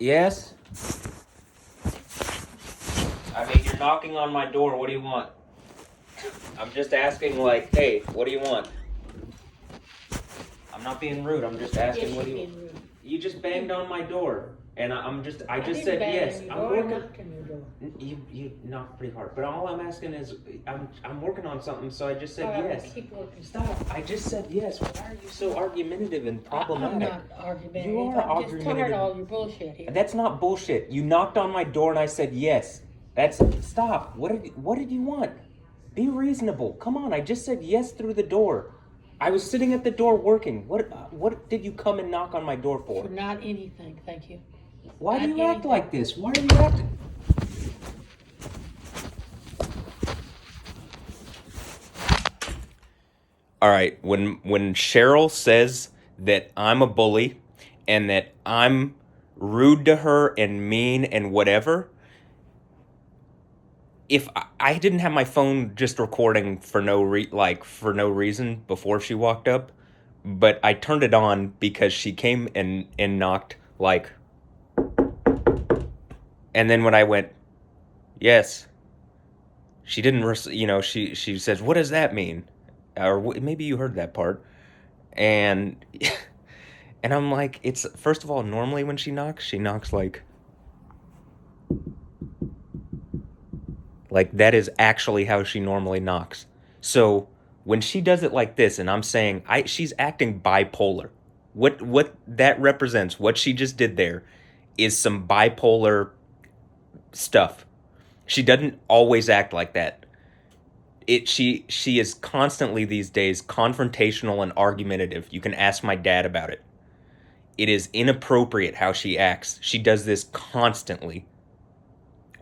Yes? I mean, you're knocking on my door. What do you want? I'm just asking, like, hey, what do you want? I'm not being rude. I'm just asking, Yes, what do you're you... being rude. You just banged on my door. And I just didn't said bang yes. on your I'm door, I working... knocked on your door. You knocked pretty hard. But all I'm asking is, I'm working on something, so I just said All right, yes. well, keep working. Stop. I just said yes. Why are you so argumentative and problematic? I'm not argumentative. You are I'm just tired argumentative. of all your bullshit here. That's not bullshit. You knocked on my door and I said yes. That's... Stop. What did you want? Be reasonable. Come on, I just said yes through the door. I was sitting at the door working. What did you come and knock on my door for? For not anything, thank you. Why do Not you act anything. like this? Why are you acting? All right, when Cheryl says that I'm a bully and that I'm rude to her and mean and whatever, if I didn't have my phone just recording for no reason before she walked up, but I turned it on because she came and knocked, like, and then when I went, yes, she didn't, she says, what does that mean? Or maybe you heard that part. And and I'm like, it's, first of all, normally when she knocks like that is actually how she normally knocks. So when she does it like this, and I'm saying she's acting bipolar. What that represents, what she just did there, is some bipolar stuff. She doesn't always act like that. She is constantly these days confrontational and argumentative. You can ask my dad about it. It is inappropriate how she acts. She does this constantly.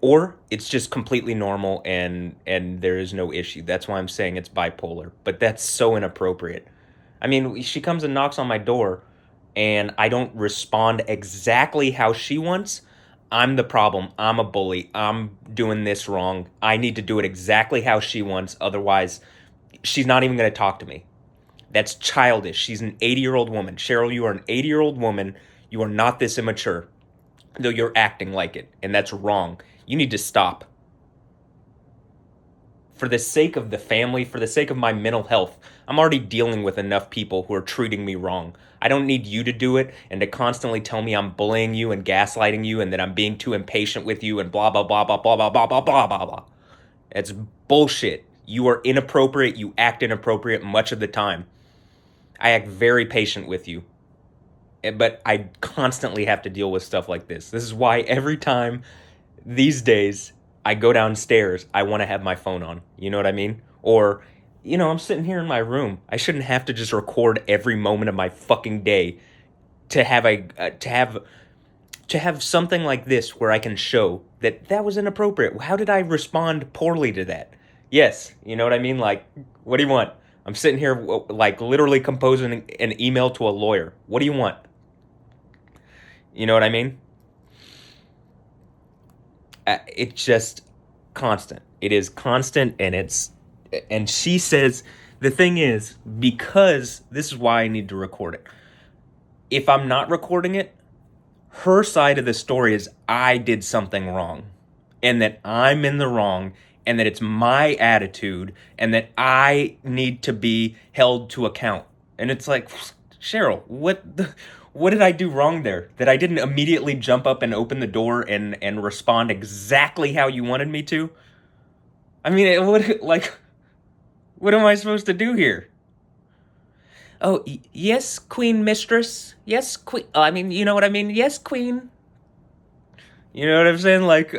Or it's just completely normal and there is no issue. That's why I'm saying it's bipolar. But that's so inappropriate. I mean, she comes and knocks on my door and I don't respond exactly how she wants. I'm the problem. I'm a bully. I'm doing this wrong. I need to do it exactly how she wants. Otherwise, she's not even going to talk to me. That's childish. She's an 80-year-old woman. Cheryl, you are an 80-year-old woman. You are not this immature, though you're acting like it, and that's wrong. You need to stop. For the sake of the family, for the sake of my mental health, I'm already dealing with enough people who are treating me wrong. I don't need you to do it and to constantly tell me I'm bullying you and gaslighting you and that I'm being too impatient with you and blah, blah, blah, blah, blah, blah, blah, blah, blah, blah, blah. It's bullshit. You are inappropriate. You act inappropriate much of the time. I act very patient with you, but I constantly have to deal with stuff like this. This is why every time these days I go downstairs, I want to have my phone on. You know what I mean? Or, I'm sitting here in my room. I shouldn't have to just record every moment of my fucking day to have to have something like this where I can show that was inappropriate. How did I respond poorly to that? Yes, you know what I mean? Like, what do you want? I'm sitting here, like, literally composing an email to a lawyer. What do you want? You know what I mean? It's just constant. It is constant, and she says, the thing is, because this is why I need to record it. If I'm not recording it, her side of the story is I did something wrong and that I'm in the wrong and that it's my attitude and that I need to be held to account. And it's like, Cheryl, what did I do wrong there? That I didn't immediately jump up and open the door and respond exactly how you wanted me to? I mean, what am I supposed to do here? Oh, yes, Queen Mistress. Yes, Queen. I mean, you know what I mean? Yes, Queen. You know what I'm saying? Like,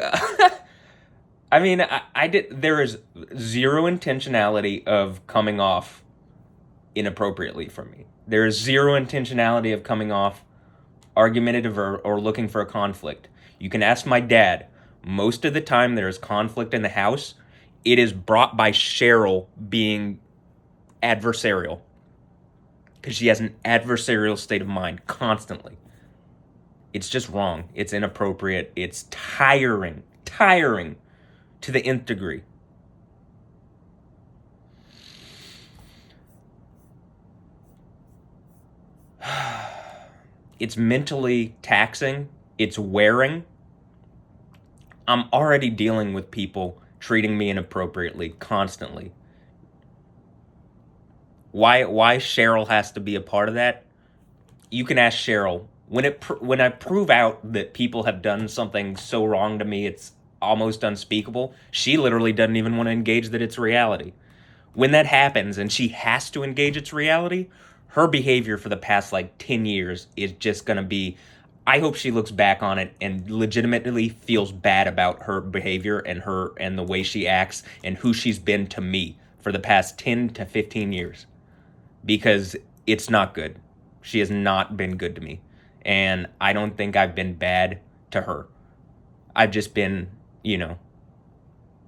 I mean, I did. There is zero intentionality of coming off inappropriately from me. There is zero intentionality of coming off argumentative or looking for a conflict. You can ask my dad. Most of the time there is conflict in the house, it is brought by Cheryl being adversarial. Because she has an adversarial state of mind constantly. It's just wrong. It's inappropriate. It's tiring to the nth degree. It's mentally taxing it's wearing. I'm already dealing with people treating me inappropriately constantly. Why Cheryl has to be a part of that? You can ask Cheryl. When I prove out that people have done something so wrong to me, it's almost unspeakable. She literally doesn't even want to engage that it's reality. When that happens and she has to engage its reality, her behavior for the past like 10 years is just going to be, I hope she looks back on it and legitimately feels bad about her behavior and the way she acts and who she's been to me for the past 10 to 15 years. Because it's not good. She has not been good to me. And I don't think I've been bad to her. I've just been,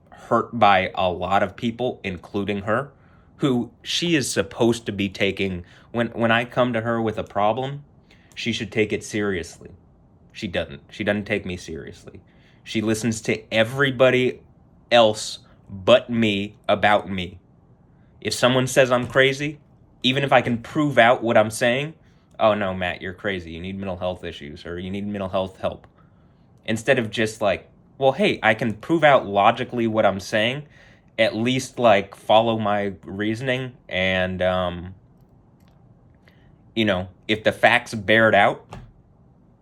hurt by a lot of people, including her, who she is supposed to be taking. When I come to her with a problem, she should take it seriously. She doesn't. She doesn't take me seriously. She listens to everybody else but me about me. If someone says I'm crazy, even if I can prove out what I'm saying, oh no, Matt, you're crazy. You need mental health issues or you need mental health help. Instead of just like, well, hey, I can prove out logically what I'm saying, at least like follow my reasoning and, if the facts bear it out,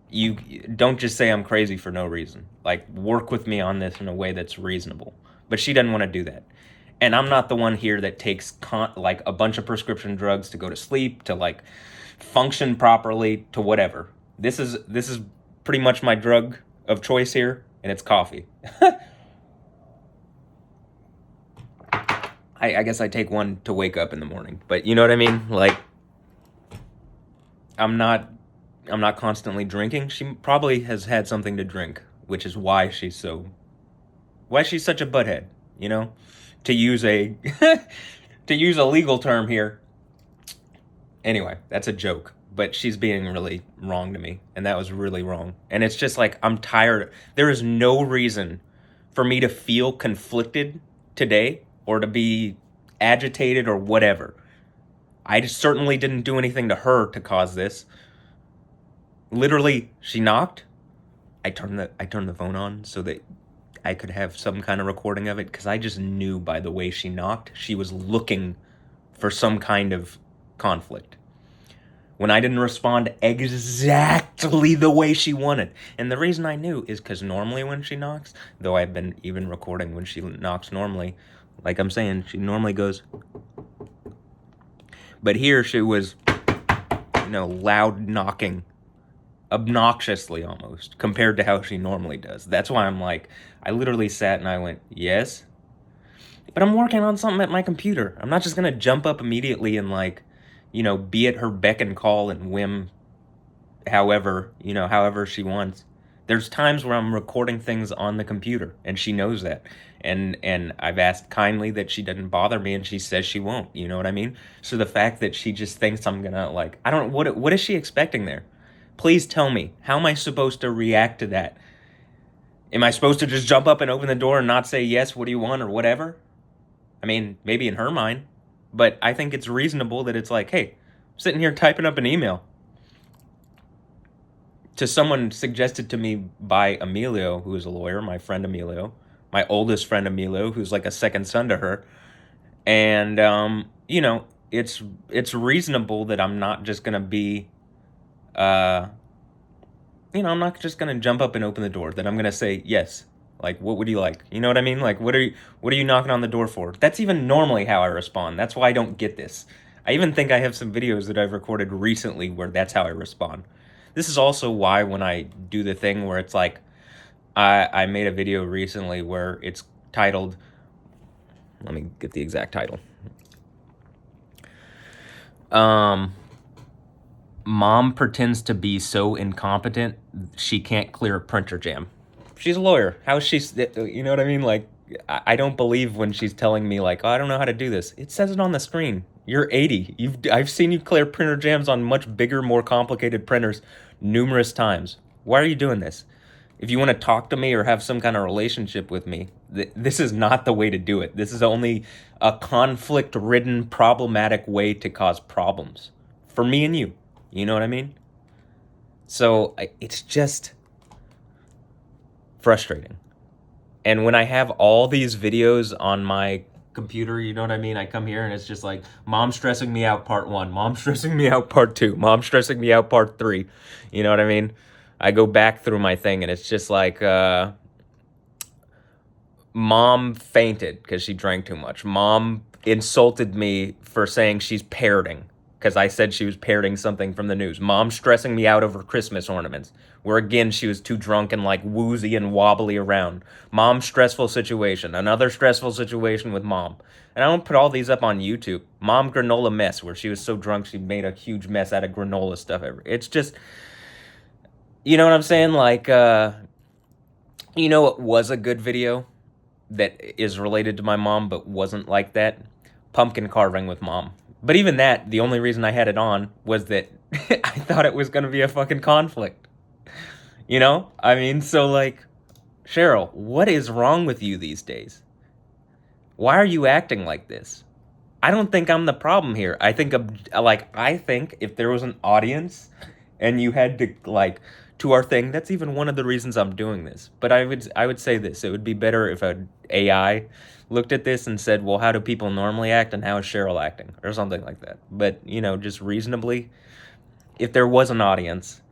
you don't just say I'm crazy for no reason. Like, work with me on this in a way that's reasonable. But she doesn't want to do that. And I'm not the one here that takes like a bunch of prescription drugs to go to sleep, to like function properly, to whatever. This is pretty much my drug of choice here, and it's coffee. I guess I take one to wake up in the morning, but you know what I mean? Like, I'm not constantly drinking. She probably has had something to drink, which is why she's such a butthead, to use a legal term here. Anyway, that's a joke, but she's being really wrong to me, and that was really wrong. And it's just like, I'm tired. There is no reason for me to feel conflicted today or to be agitated or whatever. I certainly didn't do anything to her to cause this. Literally, she knocked. I turned the phone on so that I could have some kind of recording of it, because I just knew by the way she knocked, she was looking for some kind of conflict. When I didn't respond exactly the way she wanted. And the reason I knew is because normally when she knocks, though I've been even recording when she knocks normally, like I'm saying, she normally goes. But here she was, loud knocking, obnoxiously almost, compared to how she normally does. That's why I'm like, I literally sat and I went, yes, but I'm working on something at my computer. I'm not just going to jump up immediately and like, be at her beck and call and whim, however she wants. There's times where I'm recording things on the computer, and she knows that. And I've asked kindly that she doesn't bother me, and she says she won't. You know what I mean? So the fact that she just thinks I'm gonna what is she expecting there? Please tell me. How am I supposed to react to that? Am I supposed to just jump up and open the door and not say yes, what do you want, or whatever? I mean, maybe in her mind, but I think it's reasonable that it's like, hey, I'm sitting here typing up an email to someone suggested to me by Emilio, who is a lawyer, my friend Emilio, my oldest friend Emilio, who's like a second son to her. And, it's reasonable that I'm not just going to be, I'm not just going to jump up and open the door, that I'm going to say, yes, like, what would you like? You know what I mean? Like, what are you knocking on the door for? That's even normally how I respond. That's why I don't get this. I even think I have some videos that I've recorded recently where that's how I respond. This is also why when I do the thing where it's like, I made a video recently where it's titled, let me get the exact title. Mom pretends to be so incompetent she can't clear a printer jam. She's a lawyer. How is she, you know what I mean? Like, I don't believe when she's telling me like, oh, I don't know how to do this. It says it on the screen. You're 80. I've seen you clear printer jams on much bigger, more complicated printers numerous times. Why are you doing this? If you want to talk to me or have some kind of relationship with me, this is not the way to do it. This is only a conflict-ridden, problematic way to cause problems for me and you. You know what I mean? So it's just, frustrating. And when I have all these videos on my computer, you know what I mean? I come here and it's just like, mom stressing me out part 1, mom stressing me out part 2, mom stressing me out part 3. You know what I mean? I go back through my thing and it's just like, mom fainted because she drank too much. Mom insulted me for saying she's parroting because I said she was parroting something from the news. Mom stressing me out over Christmas ornaments, where again she was too drunk and like woozy and wobbly around. Mom stressful situation. Another stressful situation with mom. And I don't put all these up on YouTube. Mom granola mess, where she was so drunk she made a huge mess out of granola stuff. It's just, you know what I'm saying? Like, you know, it was a good video that is related to my mom but wasn't like that? Pumpkin carving with mom. But even that, the only reason I had it on was that I thought it was going to be a fucking conflict. You know? I mean, so like, Cheryl, what is wrong with you these days? Why are you acting like this? I don't think I'm the problem here. I think if there was an audience and you had to like to our thing, that's even one of the reasons I'm doing this. But I would say this: it would be better if an AI looked at this and said, "Well, how do people normally act, and how is Cheryl acting?" or something like that. But you know, just reasonably, if there was an audience,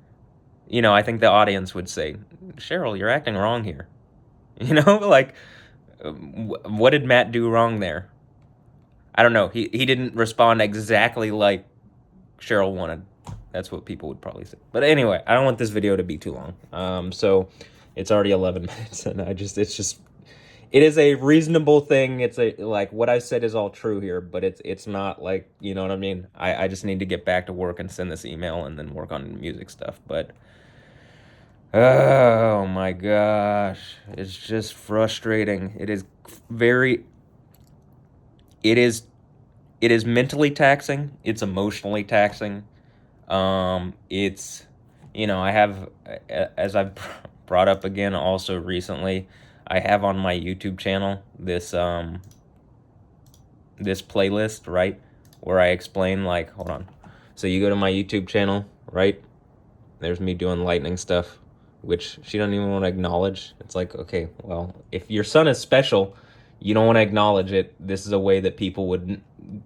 you know, I think the audience would say, "Cheryl, you're acting wrong here." You know, like, what did Matt do wrong there? I don't know. He didn't respond exactly like Cheryl wanted. That's what people would probably say. But anyway, I don't want this video to be too long. So it's already 11 minutes, and it is a reasonable thing. It's like what I said is all true here, but it's not like, you know what I mean? I just need to get back to work and send this email and then work on music stuff. But oh my gosh, it's just frustrating. It is mentally taxing. It's emotionally taxing. It's, you know, I have, as I've brought up again also recently, I have on my YouTube channel this playlist, right, where I explain, like, hold on. So you go to my YouTube channel, right? There's me doing lightning stuff, which she doesn't even want to acknowledge. It's like, okay, well, if your son is special, you don't want to acknowledge it. This is a way that people would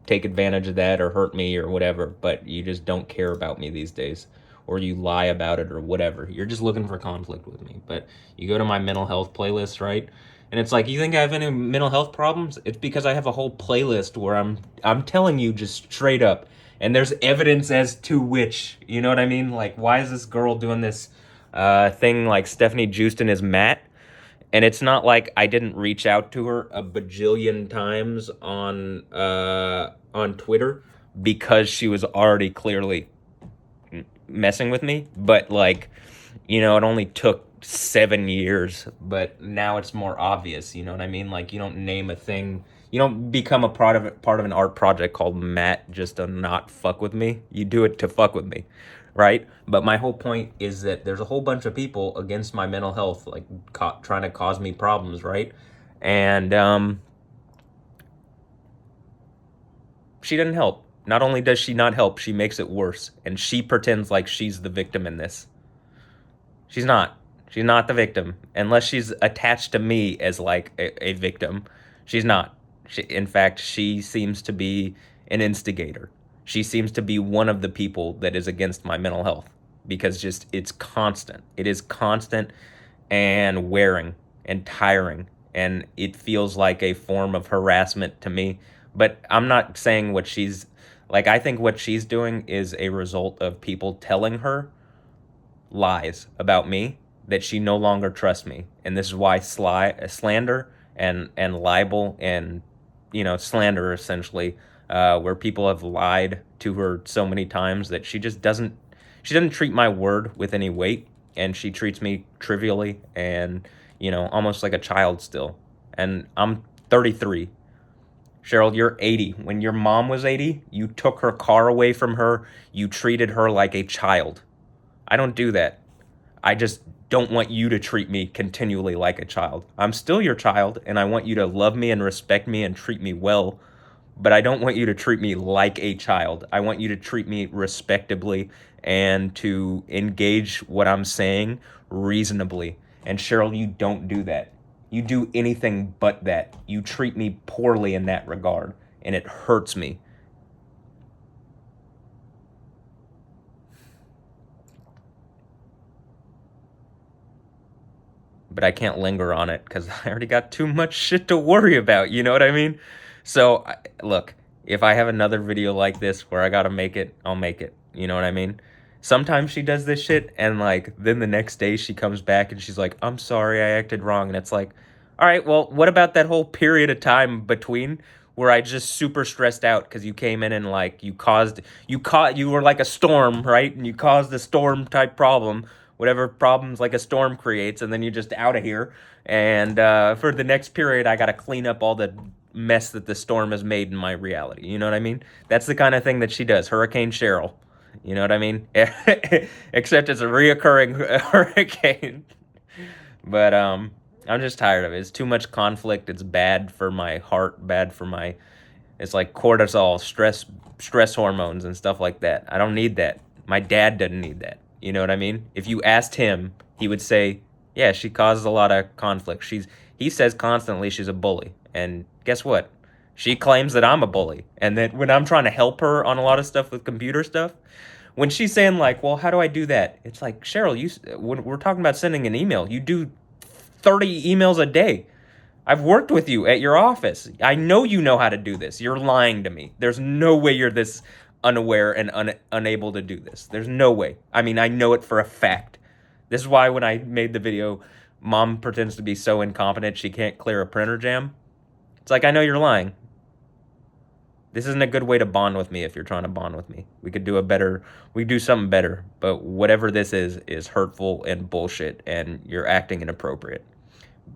take advantage of that or hurt me or whatever, but you just don't care about me these days, or you lie about it or whatever. You're just looking for conflict with me. But you go to my mental health playlist, right? And it's like, you think I have any mental health problems? It's because I have a whole playlist where I'm telling you just straight up, and there's evidence as to which, you know what I mean? Like, why is this girl doing this thing like Stephanie Houston is Matt? And it's not like I didn't reach out to her a bajillion times on Twitter because she was already clearly messing with me. But like, you know, it only took 7 years, but now it's more obvious. You know what I mean? Like, you don't name a thing. You don't become a part of an art project called Matt just to not fuck with me. You do it to fuck with me, right? But my whole point is that there's a whole bunch of people against my mental health, like trying to cause me problems, right? And she didn't help. Not only does she not help, she makes it worse, and she pretends like she's the victim in this. She's not. She's not the victim, unless she's attached to me as like a victim. She's not. In fact, she seems to be an instigator. She seems to be one of the people that is against my mental health, because just it's constant. It is constant and wearing and tiring, and it feels like a form of harassment to me. But I'm not saying what she's like. I think what she's doing is a result of people telling her lies about me, that she no longer trusts me. And this is why slander and libel and, you know, slander essentially, where people have lied to her so many times that she doesn't treat my word with any weight, and she treats me trivially and, you know, almost like a child still. And I'm 33. Cheryl, you're 80. When your mom was 80, you took her car away from her. You treated her like a child. I don't do that. I just don't want you to treat me continually like a child. I'm still your child, and I want you to love me and respect me and treat me well, but I don't want you to treat me like a child. I want you to treat me respectably and to engage what I'm saying reasonably. And Cheryl, you don't do that. You do anything but that. You treat me poorly in that regard, and it hurts me. But I can't linger on it because I already got too much shit to worry about, you know what I mean? So, look, if I have another video like this where I gotta make it, I'll make it. You know what I mean? Sometimes she does this shit, and like, then the next day she comes back and she's like, I'm sorry, I acted wrong. And it's like, all right, well, what about that whole period of time between where I just super stressed out because you came in and like you were like a storm, right? And you caused a storm type problem, whatever problems like a storm creates, and then you're just out of here. And for the next period, I got to clean up all the mess that the storm has made in my reality. You know what I mean? That's the kind of thing that she does. Hurricane Cheryl. You know what I mean? Except it's a reoccurring hurricane. But I'm just tired of it. It's too much conflict. It's bad for my heart, bad for my, it's like cortisol, stress hormones and stuff like that. I don't need that. My dad doesn't need that. You know what I mean? If you asked him, he would say, yeah, she causes a lot of conflict. He says constantly she's a bully. And guess what? She claims that I'm a bully. And that when I'm trying to help her on a lot of stuff with computer stuff, when she's saying like, well, how do I do that? It's like, Cheryl, when we're talking about sending an email, you do 30 emails a day. I've worked with you at your office. I know you know how to do this. You're lying to me. There's no way you're this unaware and unable to do this. There's no way. I mean, I know it for a fact. This is why when I made the video, Mom pretends to be so incompetent she can't clear a printer jam. It's like, I know you're lying. This isn't a good way to bond with me if you're trying to bond with me. We could do something better. But whatever this is hurtful and bullshit, and you're acting inappropriate.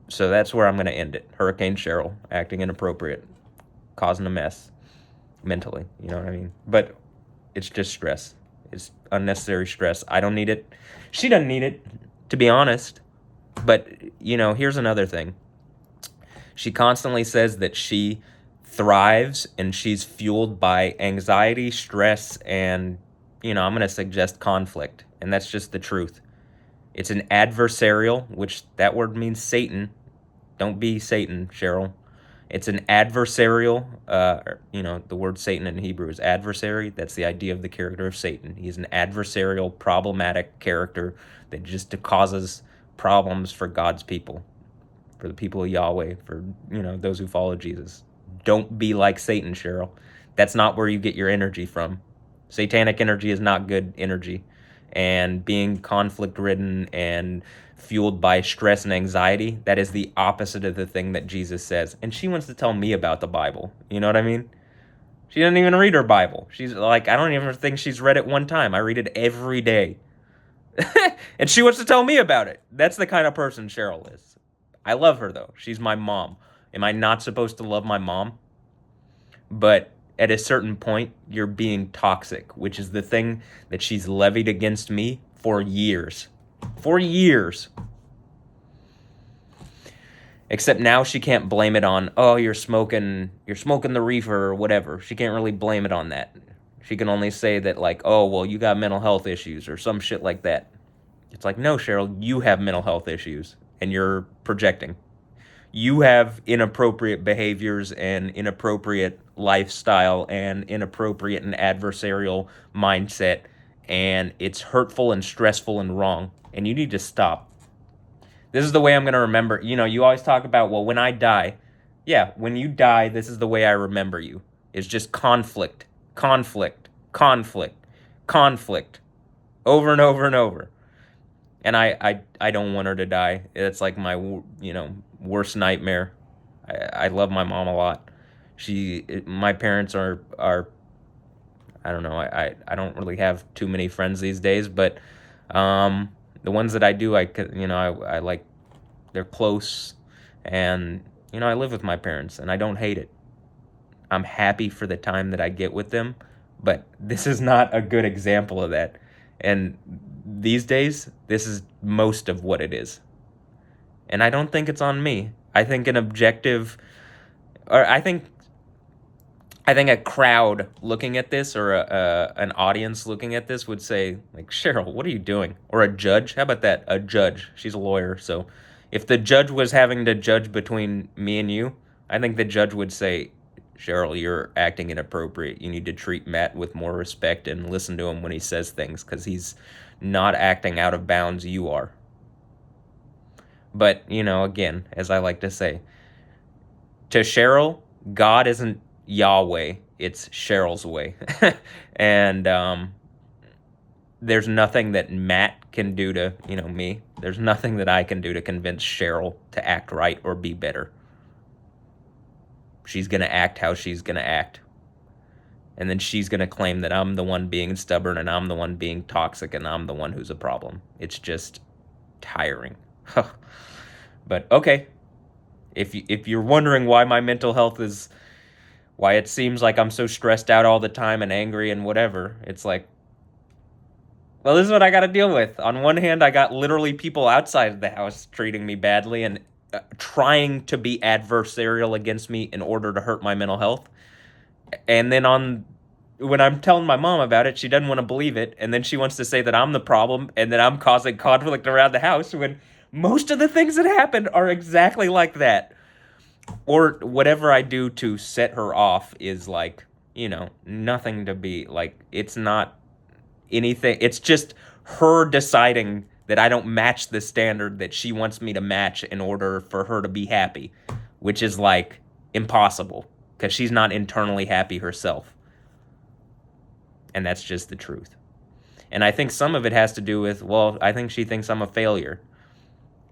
So that's where I'm going to end it. Hurricane Cheryl, acting inappropriate, causing a mess mentally. You know what I mean? But it's just stress. It's unnecessary stress. I don't need it. She doesn't need it, to be honest. But, here's another thing. She constantly says that she thrives and she's fueled by anxiety, stress, and, I'm going to suggest conflict. And that's just the truth. It's an adversarial, which that word means Satan. Don't be Satan, Cheryl. It's an adversarial, the word Satan in Hebrew is adversary. That's the idea of the character of Satan. He's an adversarial, problematic character that just causes problems for God's people, for the people of Yahweh, for, those who follow Jesus. Don't be like Satan, Cheryl. That's not where you get your energy from. Satanic energy is not good energy. And being conflict-ridden and fueled by stress and anxiety, that is the opposite of the thing that Jesus says. And she wants to tell me about the Bible. You know what I mean? She doesn't even read her Bible. She's like, I don't even think she's read it one time. I read it every day. And she wants to tell me about it. That's the kind of person Cheryl is. I love her, though. She's my mom. Am I not supposed to love my mom? But at a certain point, you're being toxic, which is the thing that she's levied against me for years. For years. Except now she can't blame it on, oh, you're smoking the reefer or whatever. She can't really blame it on that. She can only say that, like, oh, well, you got mental health issues or some shit like that. It's like, no, Cheryl, you have mental health issues and you're projecting. You have inappropriate behaviors and inappropriate lifestyle and inappropriate and adversarial mindset, and it's hurtful and stressful and wrong, and you need to stop. This is the way I'm going to remember. You always talk about, well, when I die. Yeah, when you die, this is the way I remember you. It's just conflict, conflict, conflict, conflict, over and over and over. And I don't want her to die. It's like my, worst nightmare. I love my mom a lot. My parents are I don't know. I don't really have too many friends these days, but the ones that I do, I like, they're close, and I live with my parents, and I don't hate it. I'm happy for the time that I get with them, but this is not a good example of that. And these days, this is most of what it is. And I don't think it's on me. I think I think a crowd looking at this, or an audience looking at this, would say, like, Cheryl, what are you doing? Or a judge. How about that? A judge. She's a lawyer. So if the judge was having to judge between me and you, I think the judge would say, Cheryl, you're acting inappropriate. You need to treat Matt with more respect and listen to him when he says things, because he's not acting out of bounds. You are. But, again, as I like to say, to Cheryl, God isn't Yahweh, it's Cheryl's way. And there's nothing that Matt can do to, me. There's nothing that I can do to convince Cheryl to act right or be better. She's going to act how she's going to act. And then she's going to claim that I'm the one being stubborn and I'm the one being toxic and I'm the one who's a problem. It's just tiring. But okay. If you're wondering why my mental health is, why it seems like I'm so stressed out all the time and angry and whatever, it's like, well, this is what I got to deal with. On one hand, I got literally people outside the house treating me badly and trying to be adversarial against me in order to hurt my mental health. And then when I'm telling my mom about it, she doesn't want to believe it. And then she wants to say that I'm the problem and that I'm causing conflict around the house, when most of the things that happened are exactly like that. Or whatever I do to set her off is like, nothing to be like, it's not anything. It's just her deciding that I don't match the standard that she wants me to match in order for her to be happy, which is like impossible because she's not internally happy herself. And that's just the truth. And I think some of it has to do with, well, I think she thinks I'm a failure.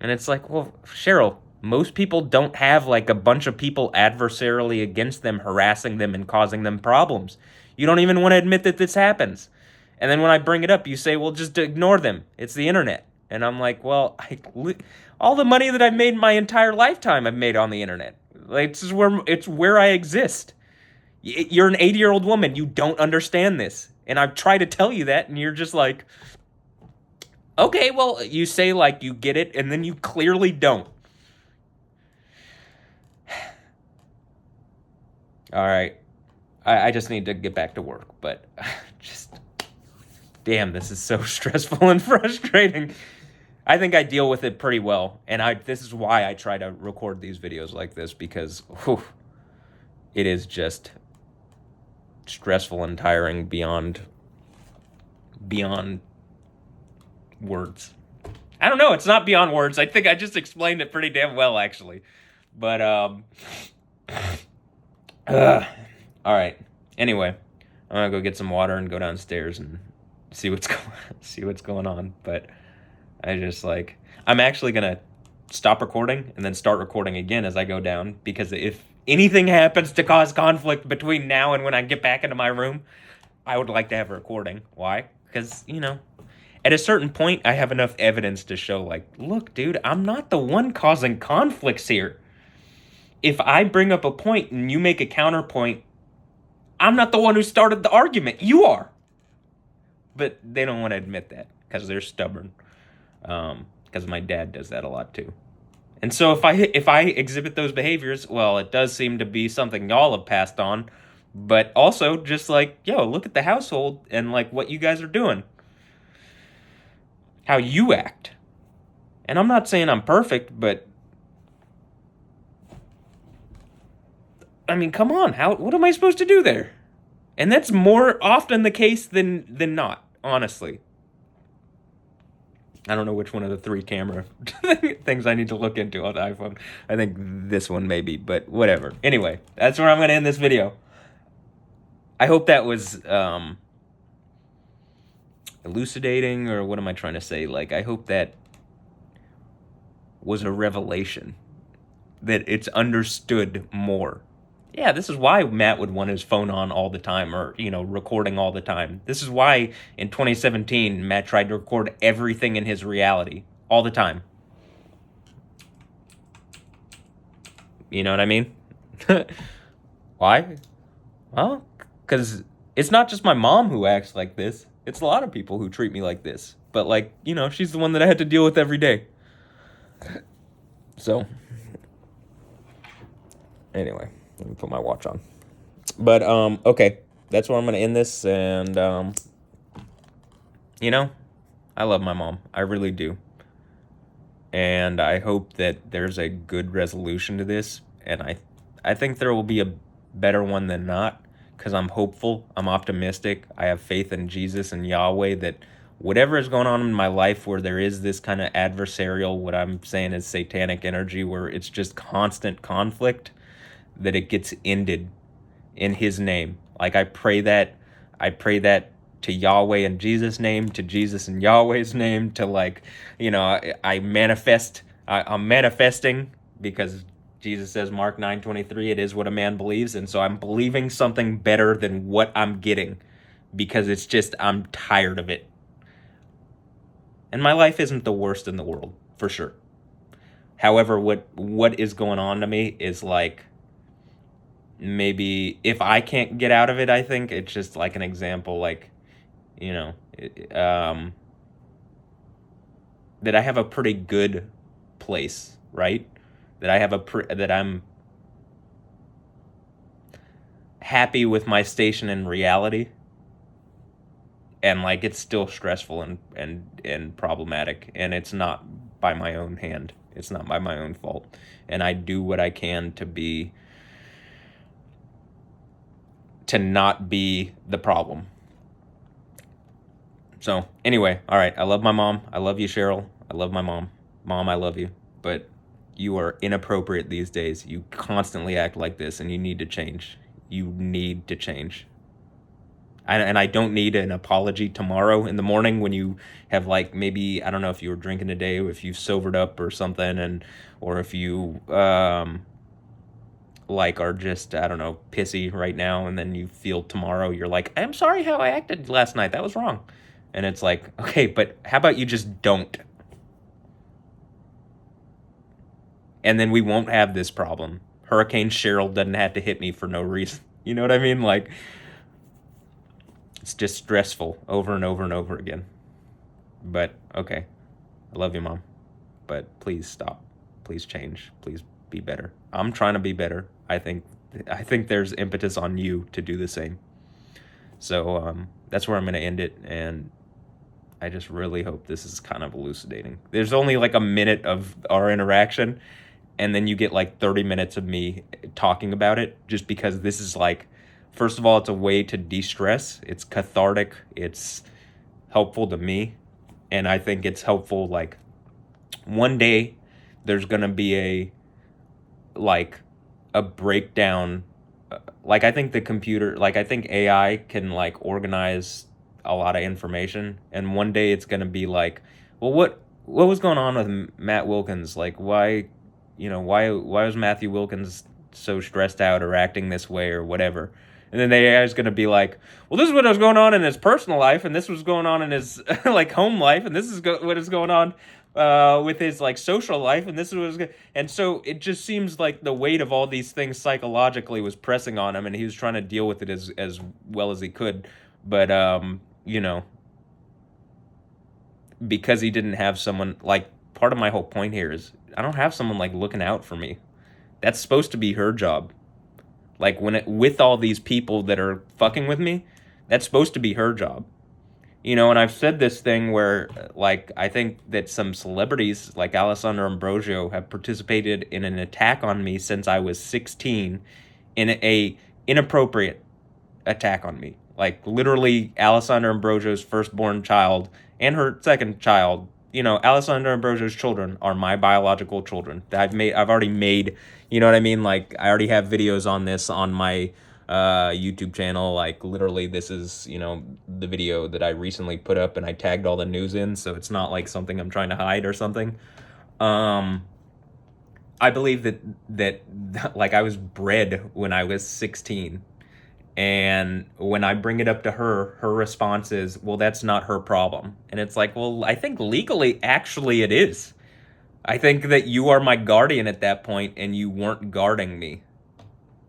And it's like, well, Cheryl, most people don't have like a bunch of people adversarially against them, harassing them and causing them problems. You don't even want to admit that this happens. And then when I bring it up, you say, well, just ignore them. It's the internet. And I'm like, well, all the money that I've made my entire lifetime, I've made on the internet. Like, it's where I exist. You're an 80-year-old woman. You don't understand this. And I've tried to tell you that, and you're just like, okay, well, you say like you get it, and then you clearly don't. All right. I just need to get back to work, but just, damn, this is so stressful and frustrating. I think I deal with it pretty well, and this is why I try to record these videos like this, because it is just stressful and tiring beyond words. I don't know, it's not beyond words. I think I just explained it pretty damn well, actually. But, all right. Anyway, I'm gonna go get some water and go downstairs and see what's going on. But I'm actually gonna stop recording and then start recording again as I go down, because if anything happens to cause conflict between now and when I get back into my room, I would like to have a recording. Why? Because, at a certain point, I have enough evidence to show, like, look, dude, I'm not the one causing conflicts here. If I bring up a point and you make a counterpoint, I'm not the one who started the argument. You are. But they don't want to admit that because they're stubborn. Because my dad does that a lot too. And so if I exhibit those behaviors, well, it does seem to be something y'all have passed on. But also just like, yo, look at the household and like what you guys are doing. How you act. And I'm not saying I'm perfect, but I mean, come on, what am I supposed to do there? And that's more often the case than not, honestly. I don't know which one of the 3 camera things I need to look into on the iPhone. I think this one maybe, but whatever. Anyway, that's where I'm going to end this video. I hope that was elucidating, or what am I trying to say? Like, I hope that was a revelation, that it's understood more. Yeah, this is why Matt would want his phone on all the time, or, recording all the time. This is why in 2017, Matt tried to record everything in his reality all the time. You know what I mean? Why? Well, because it's not just my mom who acts like this. It's a lot of people who treat me like this. But, like, she's the one that I had to deal with every day. So, anyway. Let me put my watch on. But okay, that's where I'm gonna end this. And you know, I love my mom. I really do. And I hope that there's a good resolution to this. And I think there will be a better one than not, because I'm hopeful. I'm optimistic. I have faith in Jesus and Yahweh that whatever is going on in my life where there is this kind of adversarial, what I'm saying is satanic energy, where it's just constant conflict, that it gets ended in his name. Like I pray that to Yahweh in Jesus' name, to Jesus in Yahweh's name, to like, I manifest, I'm manifesting, because Jesus says, Mark 9:23, it is what a man believes. And so I'm believing something better than what I'm getting, because it's just, I'm tired of it. And my life isn't the worst in the world, for sure. However, what is going on to me is like, maybe if I can't get out of it, I think it's just like an example, like, that I have a pretty good place, right? That I have that I'm happy with my station in reality, and like it's still stressful and problematic, and it's not by my own hand. It's not by my own fault, and I do what I can to not be the problem. So anyway, all right, I love my mom. I love you, Cheryl. I love my mom. Mom, I love you. But you are inappropriate these days. You constantly act like this, and you need to change. You need to change. And I don't need an apology tomorrow in the morning when you have, like, maybe, I don't know if you were drinking today, or if you sobered up or something, or if you like are just, I don't know, pissy right now, and then you feel tomorrow you're like, I'm sorry how I acted last night. That was wrong. And it's like, okay, but how about you just don't? And then we won't have this problem. Hurricane Cheryl doesn't have to hit me for no reason. You know what I mean? Like, it's just stressful over and over and over again. But, okay. I love you, Mom. But please stop. Please change. Please be better. I'm trying to be better. I think there's impetus on you to do the same. So that's where I'm going to end it. And I just really hope this is kind of elucidating. There's only like a minute of our interaction, and then you get like 30 minutes of me talking about it, just because this is like, first of all, it's a way to de-stress. It's cathartic. It's helpful to me. And I think it's helpful, like, one day there's going to be a breakdown. Like, I think the computer, like, I think AI can, like, organize a lot of information. And one day it's going to be like, well, what was going on with Matt Wilkins? Like, why was Matthew Wilkins so stressed out or acting this way or whatever? And then the AI is going to be like, well, this is what was going on in his personal life, and this was going on in his like home life, and this is what is going on with his like social life, and this is what is and so it just seems like the weight of all these things psychologically was pressing on him, and he was trying to deal with it as well as he could, but because he didn't have someone, like, part of my whole point here is I don't have someone like looking out for me. That's supposed to be her job. Like, with all these people that are fucking with me, that's supposed to be her job. And I've said this thing where, like, I think that some celebrities like Alessandro Ambrosio have participated in an attack on me since I was 16, in a inappropriate attack on me. Like, literally, Alessandra Ambrosio's firstborn child and her second child, Alessandra Ambrosio's children are my biological children. I've already made, you know what I mean? Like, I already have videos on this on my YouTube channel. Like, literally, this is, the video that I recently put up, and I tagged all the news in, so it's not like something I'm trying to hide or something. I believe that like, I was bred when I was 16. And when I bring it up to her response is, well, that's not her problem. And it's like, well, I think legally, actually, it is. I think that you are my guardian at that point, and you weren't guarding me.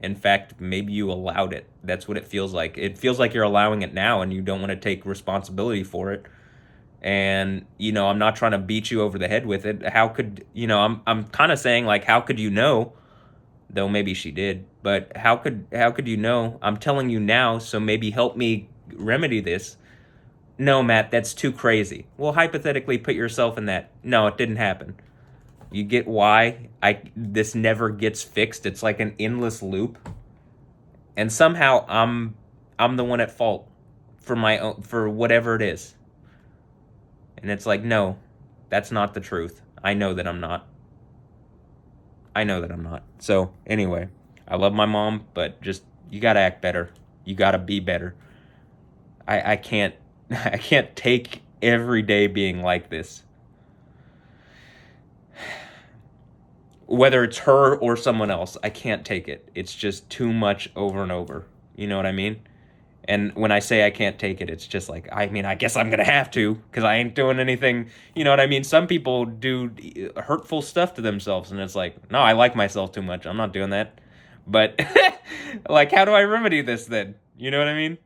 In fact, maybe you allowed it. That's what it feels like. It feels like you're allowing it now, and you don't want to take responsibility for it. And, I'm not trying to beat you over the head with it. How could, I'm kind of saying, like, how could you know though maybe she did. But how could you know? I'm telling you now, so maybe help me remedy this. No, Matt, that's too crazy. Well, hypothetically put yourself in that. No, it didn't happen. You get why this never gets fixed. It's like an endless loop. And somehow I'm the one at fault for my own, for whatever it is. And it's like, no, that's not the truth. I know that I'm not. I know that I'm not. So, anyway, I love my mom, but just you got to act better. You got to be better. I can't I can't take every day being like this. Whether it's her or someone else, I can't take it. It's just too much over and over. You know what I mean? And when I say I can't take it, it's just like, I mean, I guess I'm going to have to because I ain't doing anything. You know what I mean? Some people do hurtful stuff to themselves, and it's like, no, I like myself too much. I'm not doing that. But, like, how do I remedy this then? You know what I mean?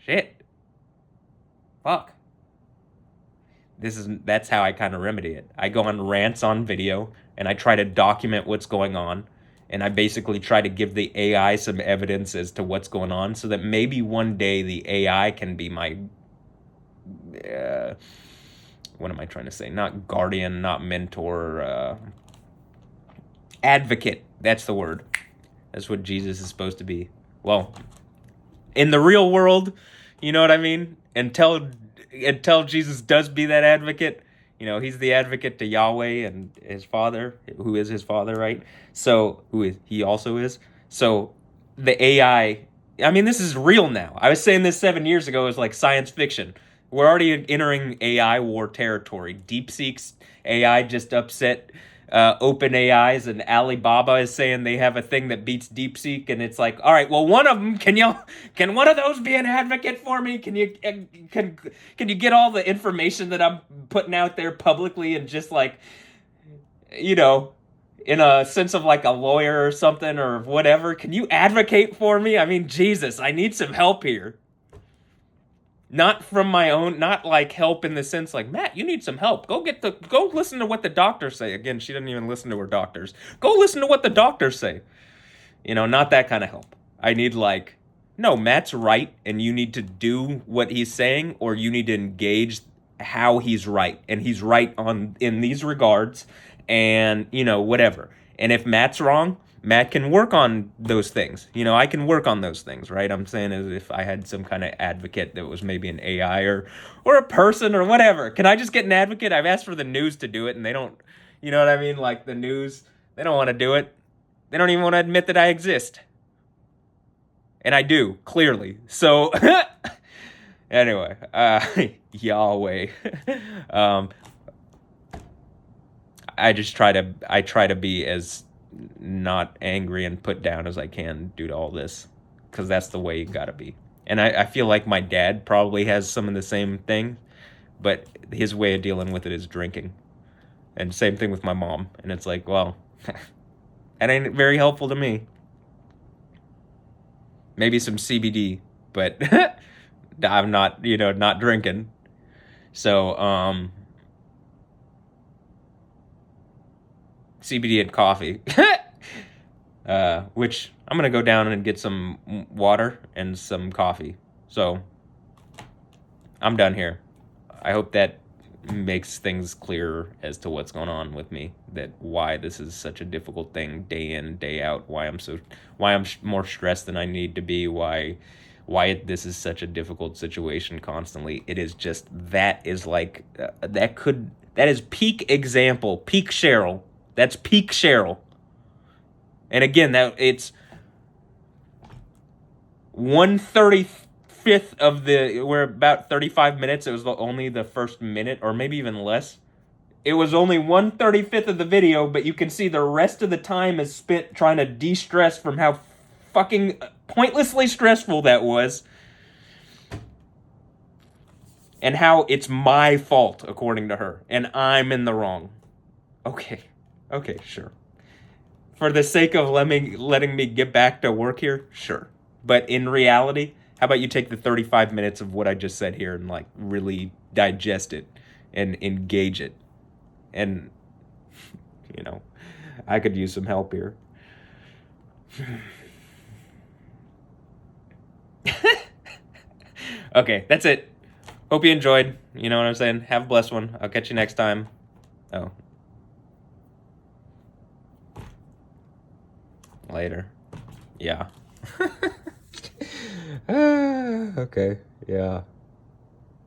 Shit. Fuck. That's how I kind of remedy it. I go on rants on video, and I try to document what's going on. And I basically try to give the AI some evidence as to what's going on so that maybe one day the AI can be my, what am I trying to say? Not guardian, not mentor, advocate. That's the word. That's what Jesus is supposed to be. Well, in the real world, you know what I mean? Until Jesus does be that advocate, you know, he's the advocate to Yahweh and his father, who is his father, right? So, he also is. So, the AI, I mean, this is real now. I was saying this 7 years ago as like science fiction. We're already entering AI war territory. DeepSeek's AI just upset OpenAI's, and Alibaba is saying they have a thing that beats DeepSeek, and it's like, all right, well, one of them, can one of those be an advocate for me? Can you get all the information that I'm putting out there publicly and just like, you know, in a sense of like a lawyer or something or whatever? Can you advocate for me? I mean, Jesus, I need some help here. Not from my own, not like help in the sense like, Matt, you need some help. Go listen to what the doctors say. Again, she didn't even listen to her doctors. Go listen to what the doctors say. You know, not that kind of help. I need like, no, Matt's right, and you need to do what he's saying, or you need to engage how he's right. And he's right in these regards, and, you know, whatever. And if Matt's wrong, Matt can work on those things. You know, I can work on those things, right? I'm saying as if I had some kind of advocate that was maybe an AI or a person or whatever. Can I just get an advocate? I've asked for the news to do it, and they don't, you know what I mean? Like the news, they don't want to do it. They don't even want to admit that I exist. And I do, clearly. So, anyway, Yahweh. I try to be as not angry and put down as I can due to all this, because that's the way you gotta be. And I feel like my dad probably has some of the same thing, but his way of dealing with it is drinking. And same thing with my mom. And it's like, well, that ain't very helpful to me. Maybe some CBD, but I'm not, you know, not drinking. So, CBD and coffee. Which I'm going to go down and get some water and some coffee. So, I'm done here. I hope that makes things clearer as to what's going on with me, that why this is such a difficult thing day in, day out, why I'm more stressed than I need to be, why this is such a difficult situation constantly. It is just, that is like, that is peak example, peak Cheryl. That's peak Cheryl. And again, it's 1/35 of we're about 35 minutes. It was only the first minute, or maybe even less. It was only 1/35 of the video, but you can see the rest of the time is spent trying to de-stress from how fucking pointlessly stressful that was. And how it's my fault, according to her. And I'm in the wrong. Okay, sure. For the sake of letting me get back to work here, sure. But in reality, how about you take the 35 minutes of what I just said here and like really digest it and engage it? And, you know, I could use some help here. Okay, that's it. Hope you enjoyed. You know what I'm saying? Have a blessed one. I'll catch you next time. Oh. Later. Yeah. Okay. Yeah.